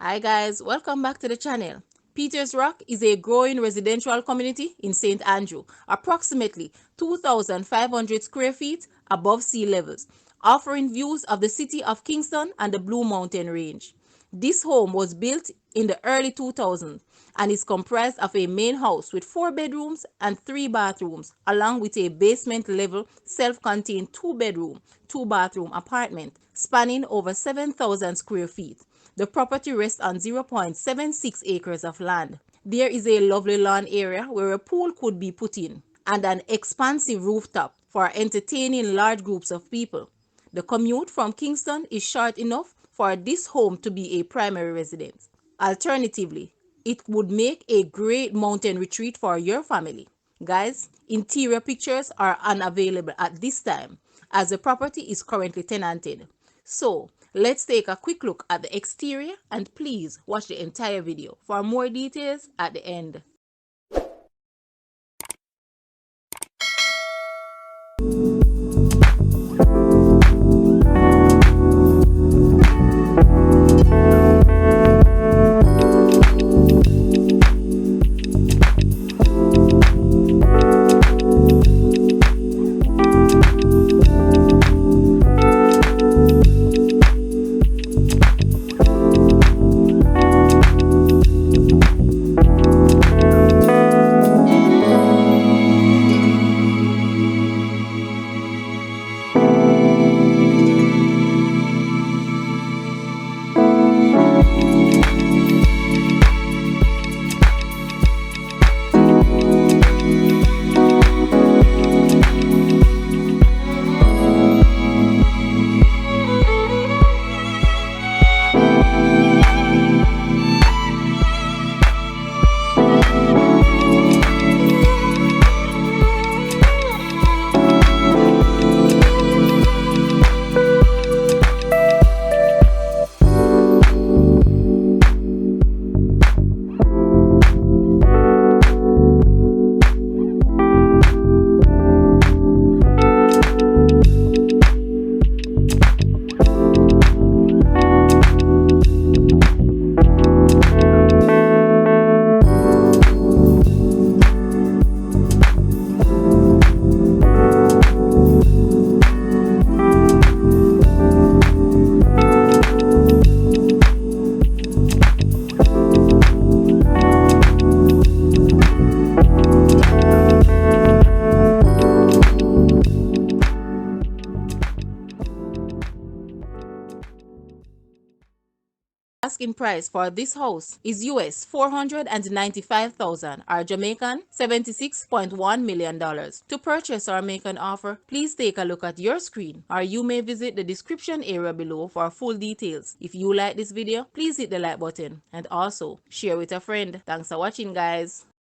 Hi guys, welcome back to the channel. Peters Rock is a growing residential community in St. Andrew, approximately 2,500 square feet above sea levels, offering views of the city of Kingston and the Blue Mountain Range. This home was built in the early 2000s and is comprised of a main house with 4 bedrooms and 3 bathrooms, along with a basement level self-contained 2-bedroom, 2-bathroom apartment spanning over 7,000 square feet. The property rests on 0.76 acres of land. There is a lovely lawn area where a pool could be put in, and an expansive rooftop for entertaining large groups of people. The commute from Kingston is short enough for this home to be a primary residence. Alternatively, it would make a great mountain retreat for your family. Guys, interior pictures are unavailable at this time as the property is currently tenanted. So, let's take a quick look at the exterior and please watch the entire video for more details at the end. Asking price for this house is US $495,000 or Jamaican $76.1 million. To purchase or make an offer, please take a look at your screen or you may visit the description area below for full details. If you like this video, please hit the like button and also share with a friend. Thanks for watching guys.